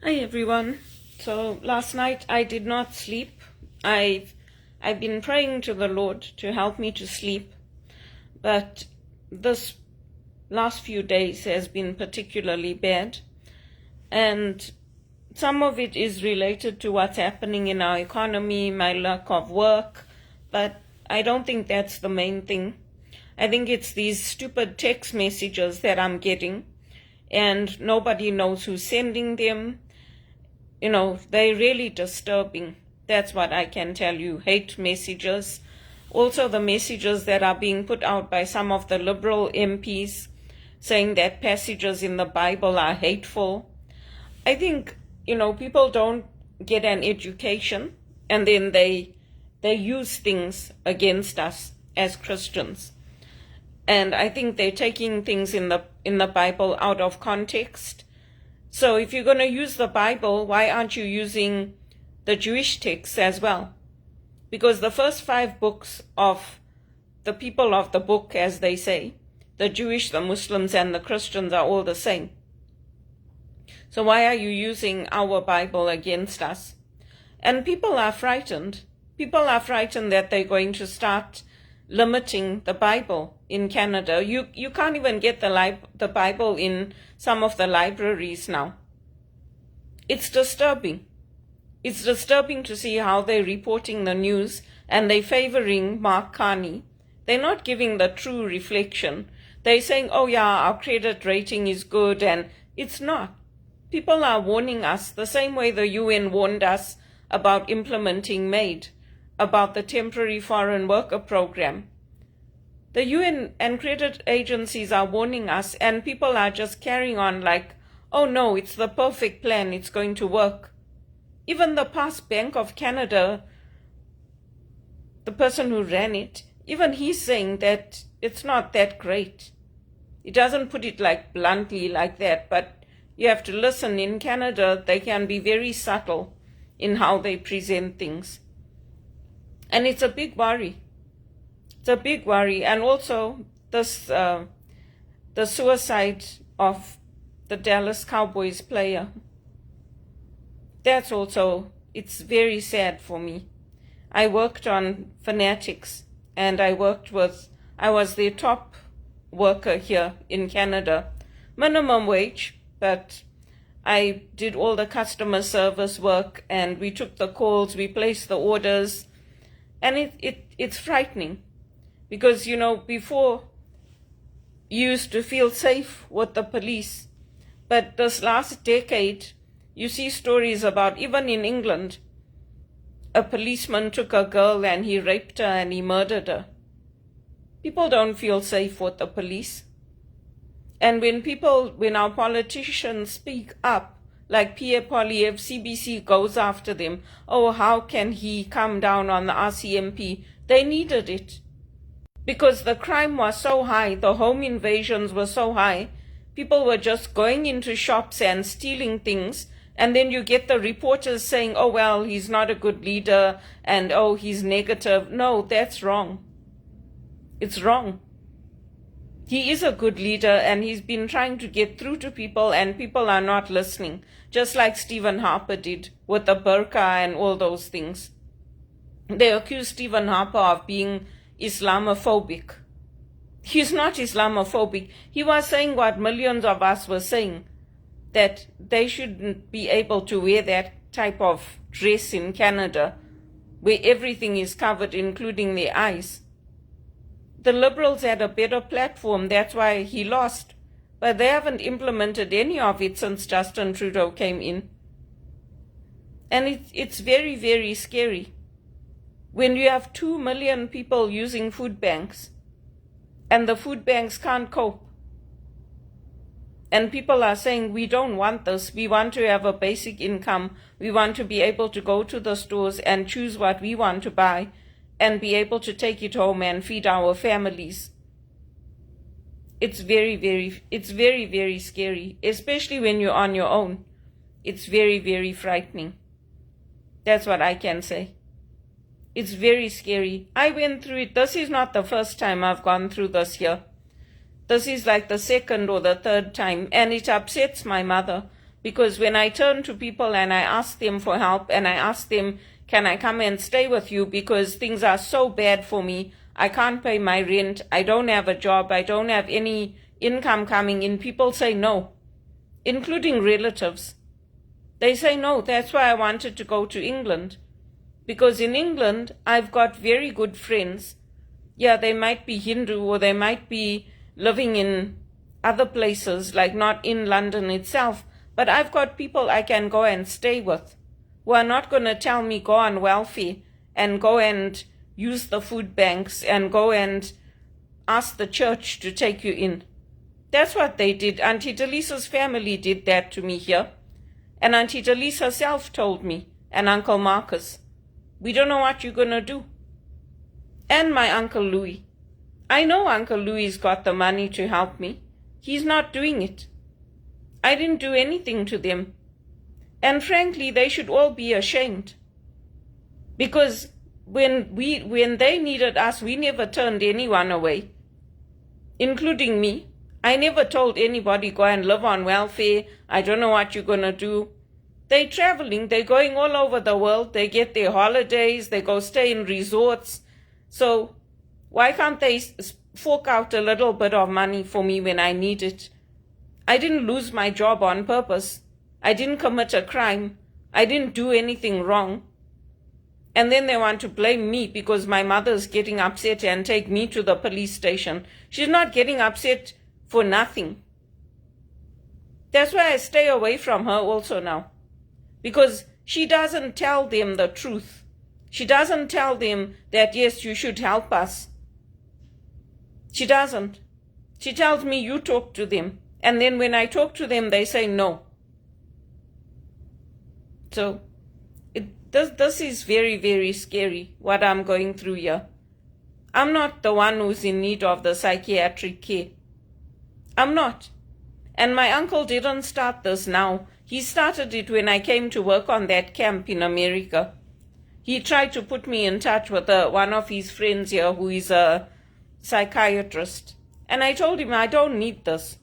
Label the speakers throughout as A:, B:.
A: Hi everyone. So last night I did not sleep. I've been praying to the Lord to help me to sleep, but this last few days has been particularly bad, and some of it is related to what's happening in our economy, my lack of work, but I don't think that's the main thing. I think it's these stupid text messages that I'm getting, and nobody knows who's sending them. They're really disturbing. That's what I can tell you. Hate messages. Also the messages that are being put out by some of the liberal MPs saying that passages in the Bible are hateful. I think, people don't get an education and then they use things against us as Christians. And I think they're taking things in the Bible out of context. So if you're going to use the Bible, why aren't you using the Jewish texts as well? Because the first 5 books of the people of the book, as they say, the Jewish, the Muslims, and the Christians are all the same. So why are you using our Bible against us? And people are frightened. People are frightened that they're going to start limiting the Bible in Canada. You can't even get the Bible in some of the libraries now. It's disturbing. It's disturbing to see how they're reporting the news and they're favoring Mark Carney. They're not giving the true reflection. They're saying, oh yeah, our credit rating is good, and it's not. People are warning us the same way the UN warned us about implementing MAID, about the temporary foreign worker program. The UN and credit agencies are warning us, and people are just carrying on like, oh no, it's the perfect plan, it's going to work. Even the past Bank of Canada, the person who ran it, even he's saying that it's not that great. He doesn't put it like bluntly like that, but you have to listen. In Canada, they can be very subtle in how they present things. And it's a big worry. It's a big worry. And also this, the suicide of the Dallas Cowboys player. That's also, it's very sad for me. I worked on Fanatics, and I was their top worker here in Canada. Minimum wage, but I did all the customer service work, and we took the calls, we placed the orders. And it's frightening because, before you used to feel safe with the police. But this last decade, you see stories about, even in England, a policeman took a girl and he raped her and he murdered her. People don't feel safe with the police. And when our politicians speak up, like Pierre Poilievre, CBC goes after them. Oh, how can he come down on the RCMP? They needed it. Because the crime was so high, the home invasions were so high, people were just going into shops and stealing things, and then you get the reporters saying, oh, well, he's not a good leader, and oh, he's negative. No, that's wrong. It's wrong. He is a good leader, and he's been trying to get through to people, and people are not listening, just like Stephen Harper did with the burqa and all those things. They accused Stephen Harper of being Islamophobic. He's not Islamophobic. He was saying what millions of us were saying, that they shouldn't be able to wear that type of dress in Canada, where everything is covered, including their eyes. The Liberals had a better platform, that's why he lost. But they haven't implemented any of it since Justin Trudeau came in. And it's very, very scary. When you have 2 million people using food banks, and the food banks can't cope. And people are saying, we don't want this, we want to have a basic income, we want to be able to go to the stores and choose what we want to buy, and be able to take it home and feed our families. It's very, very scary, especially when you're on your own. It's very, very frightening. That's what I can say. It's very scary. I went through it. This is not the first time I've gone through this here. This is like the second or the third time, and it upsets my mother because when I turn to people and I ask them for help and I ask them, can I come and stay with you because things are so bad for me, I can't pay my rent, I don't have a job, I don't have any income coming in, people say no, including relatives. They say no. That's why I wanted to go to England, because in England I've got very good friends. Yeah, they might be Hindu or they might be living in other places, like not in London itself, but I've got people I can go and stay with who are not going to tell me go on welfare and go and use the food banks and go and ask the church to take you in. That's what they did. Auntie Delisa's family did that to me here. And Auntie Delisa herself told me, and Uncle Marcus, we don't know what you're going to do. And my Uncle Louis. I know Uncle Louis's got the money to help me. He's not doing it. I didn't do anything to them. And frankly, they should all be ashamed. Because when they needed us, we never turned anyone away, including me. I never told anybody, go and live on welfare, I don't know what you're going to do. They're traveling, they're going all over the world, they get their holidays, they go stay in resorts. So why can't they fork out a little bit of money for me when I need it? I didn't lose my job on purpose. I didn't commit a crime. I didn't do anything wrong. And then they want to blame me because my mother's getting upset and take me to the police station. She's not getting upset for nothing. That's why I stay away from her also now. Because she doesn't tell them the truth. She doesn't tell them that, yes, you should help us. She doesn't. She tells me, you talk to them. And then when I talk to them, they say no. So this is very, very scary, what I'm going through here. I'm not the one who's in need of the psychiatric care. I'm not. And my uncle didn't start this now. He started it when I came to work on that camp in America. He tried to put me in touch with one of his friends here who is a psychiatrist. And I told him, I don't need this.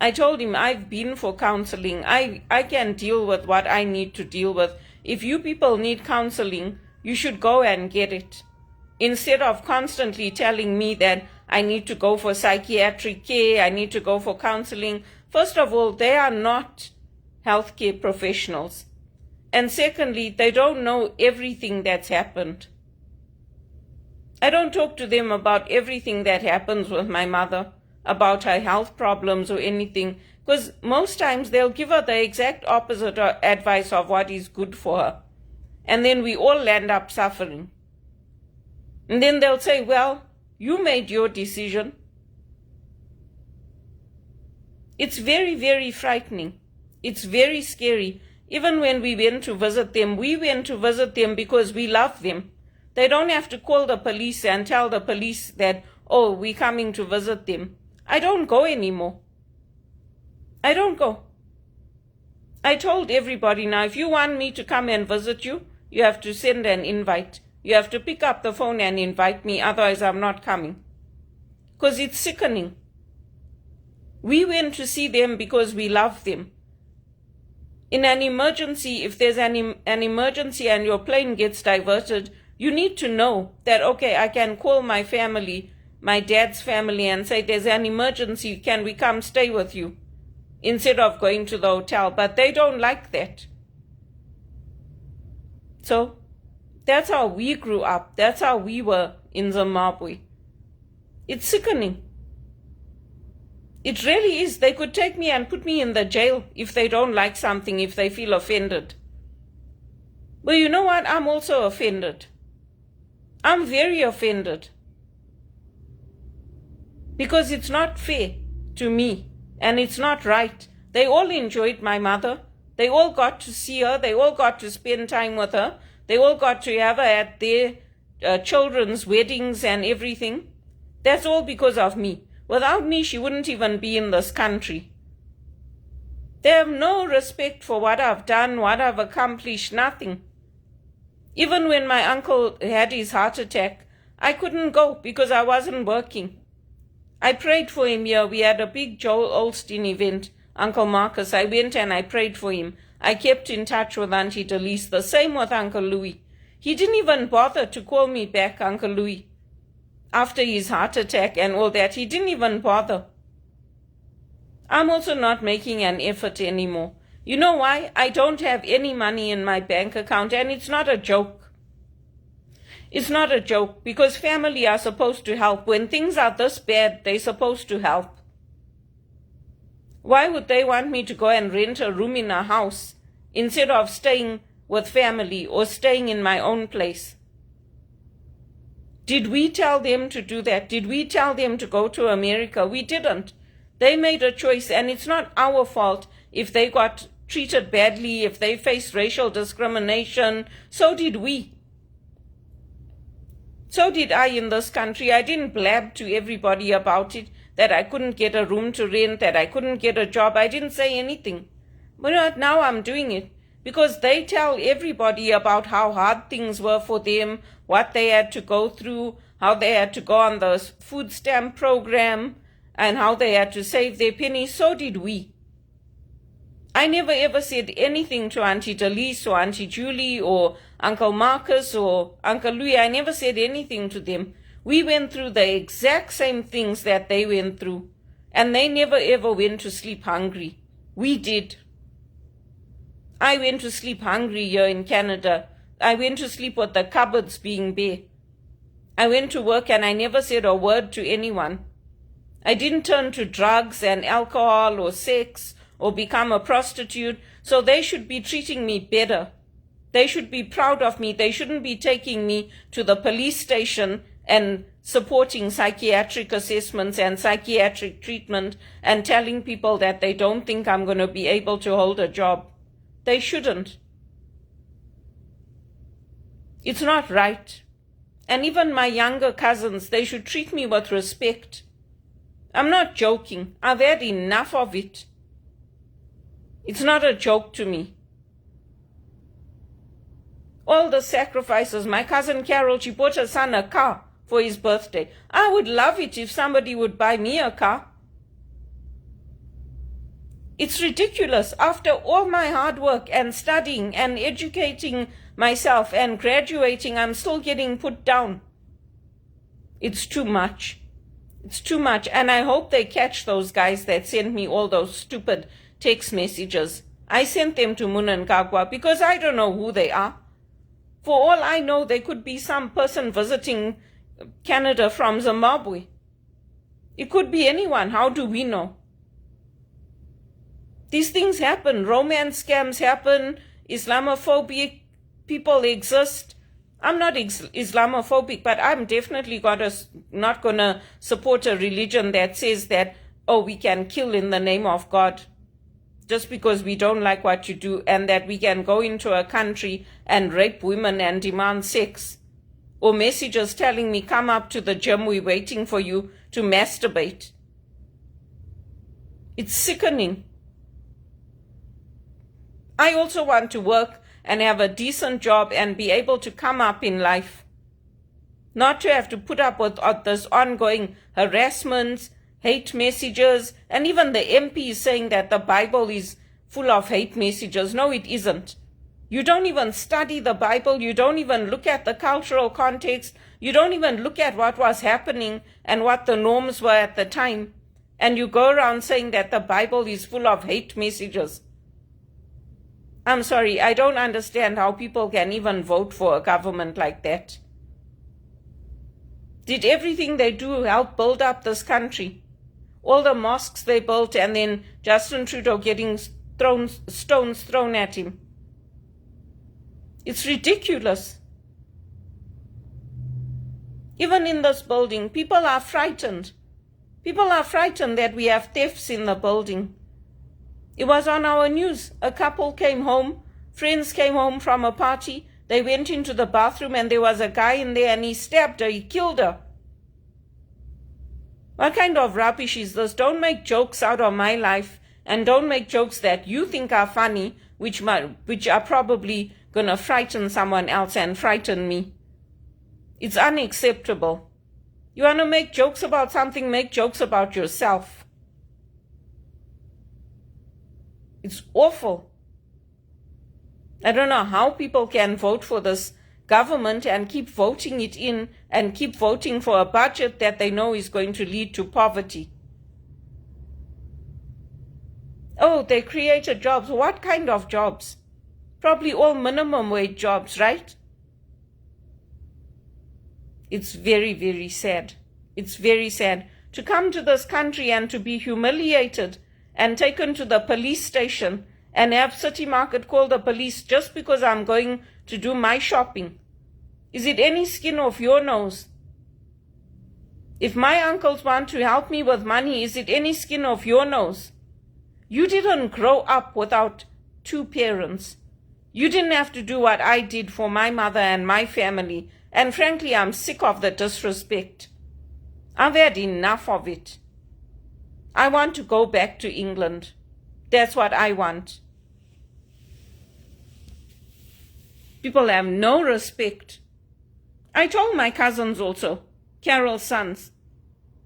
A: I told him, I've been for counseling. I can deal with what I need to deal with. If you people need counseling, you should go and get it. Instead of constantly telling me that I need to go for psychiatric care, I need to go for counseling. First of all, they are not healthcare professionals. And secondly, they don't know everything that's happened. I don't talk to them about everything that happens with my mother, about her health problems or anything, because most times they'll give her the exact opposite advice of what is good for her. And then we all end up suffering. And then they'll say, well, you made your decision. It's very, very frightening. It's very scary. Even when we went to visit them because we love them. They don't have to call the police and tell the police that, oh, we're coming to visit them. I don't go anymore. I don't go. I told everybody now, if you want me to come and visit you, you have to send an invite. You have to pick up the phone and invite me, otherwise I'm not coming. Because it's sickening. We went to see them because we love them. In an emergency, if there's an emergency and your plane gets diverted, you need to know that, okay, I can call my family, my dad's family, and say, there's an emergency, can we come stay with you? Instead of going to the hotel. But they don't like that. So that's how we grew up. That's how we were in Zimbabwe. It's sickening. It really is. They could take me and put me in the jail if they don't like something, if they feel offended. But you know what? I'm also offended. I'm very offended. Because it's not fair to me. And it's not right. They all enjoyed my mother. They all got to see her. They all got to spend time with her. They all got to have her at their children's weddings and everything. That's all because of me. Without me, she wouldn't even be in this country. They have no respect for what I've done, what I've accomplished, nothing. Even when my uncle had his heart attack, I couldn't go because I wasn't working. I prayed for him here. We had a big Joel Osteen event. Uncle Marcus. I went and I prayed for him. I kept in touch with Auntie Delise. The same with Uncle Louis. He didn't even bother to call me back, Uncle Louis. After his heart attack and all that, he didn't even bother. I'm also not making an effort anymore. You know why? I don't have any money in my bank account, and it's not a joke. It's not a joke, because family are supposed to help. When things are this bad, they're supposed to help. Why would they want me to go and rent a room in a house instead of staying with family or staying in my own place? Did we tell them to do that? Did we tell them to go to America? We didn't. They made a choice, and it's not our fault if they got treated badly, if they faced racial discrimination. So did we. So did I in this country. I didn't blab to everybody about it, that I couldn't get a room to rent, that I couldn't get a job. I didn't say anything. But now I'm doing it because they tell everybody about how hard things were for them, what they had to go through, how they had to go on the food stamp program, and how they had to save their pennies. So did we. I never ever said anything to Auntie Delise or Auntie Julie or Uncle Marcus or Uncle Louis. I never said anything to them. We went through the exact same things that they went through, and they never ever went to sleep hungry. We did. I went to sleep hungry here in Canada. I went to sleep with the cupboards being bare. I went to work and I never said a word to anyone. I didn't turn to drugs and alcohol or sex or become a prostitute, so they should be treating me better. They should be proud of me. They shouldn't be taking me to the police station and supporting psychiatric assessments and psychiatric treatment and telling people that they don't think I'm going to be able to hold a job. They shouldn't. It's not right. And even my younger cousins, they should treat me with respect. I'm not joking. I've had enough of it. It's not a joke to me. All the sacrifices. My cousin Carol, she bought her son a car for his birthday. I would love it if somebody would buy me a car. It's ridiculous. After all my hard work and studying and educating myself and graduating, I'm still getting put down. It's too much. It's too much. And I hope they catch those guys that sent me all those stupid text messages. I sent them to Munangagwa because I don't know who they are. For all I know, they could be some person visiting Canada from Zimbabwe. It could be anyone. How do we know? These things happen. Romance scams happen. Islamophobic people exist. I'm not Islamophobic, but I'm definitely not going to support a religion that says that, oh, we can kill in the name of God just because we don't like what you do, and that we can go into a country and rape women and demand sex. Or messages telling me, come up to the gym, we're waiting for you to masturbate. It's sickening. I also want to work and have a decent job and be able to come up in life. Not to have to put up with this ongoing harassment, hate messages, and even the MP is saying that the Bible is full of hate messages. No, it isn't. You don't even study the Bible. You don't even look at the cultural context. You don't even look at what was happening and what the norms were at the time. And you go around saying that the Bible is full of hate messages. I'm sorry, I don't understand how people can even vote for a government like that. Did everything they do help build up this country? All the mosques they built, and then Justin Trudeau getting stones thrown at him. It's ridiculous. Even in this building, people are frightened. People are frightened that we have thefts in the building. It was on our news. A couple came home, friends came home from a party. They went into the bathroom and there was a guy in there and he stabbed her, he killed her. What kind of rubbish is this? Don't make jokes out of my life, and don't make jokes that you think are funny, which are probably going to frighten someone else and frighten me. It's unacceptable. You want to make jokes about something, make jokes about yourself. It's awful. I don't know how people can vote for this government and keep voting it in and keep voting for a budget that they know is going to lead to poverty. Oh, they created jobs. What kind of jobs? Probably all minimum wage jobs, right? It's very, very sad. It's very sad to come to this country and to be humiliated and taken to the police station and have City Market call the police just because I'm going to do my shopping. Is it any skin off your nose? If my uncles want to help me with money, is it any skin off your nose? You didn't grow up without two parents. You didn't have to do what I did for my mother and my family. And frankly, I'm sick of the disrespect. I've had enough of it. I want to go back to England. That's what I want. People have no respect. I told my cousins also, Carol's sons.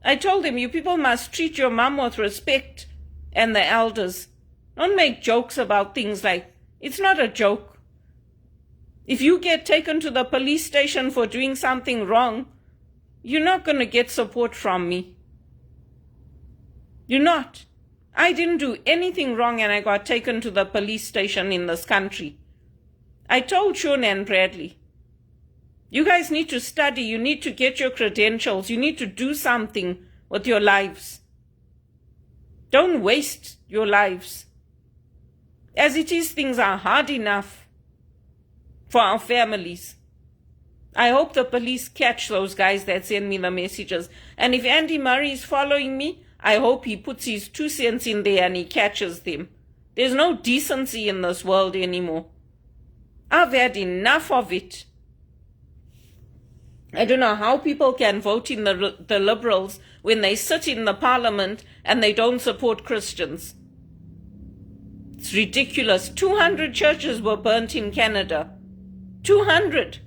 A: I told them, you people must treat your mom with respect and the elders. Don't make jokes about things like, it's not a joke. If you get taken to the police station for doing something wrong, you're not going to get support from me. You're not. I didn't do anything wrong and I got taken to the police station in this country. I told Sean and Bradley, you guys need to study, you need to get your credentials, you need to do something with your lives. Don't waste your lives. As it is, things are hard enough for our families. I hope the police catch those guys that send me the messages. And if Andy Murray is following me, I hope he puts his 2 cents in there and he catches them. There's no decency in this world anymore. I've had enough of it. I don't know how people can vote in the Liberals when they sit in the parliament and they don't support Christians. It's ridiculous. 200 churches were burnt in Canada. 200.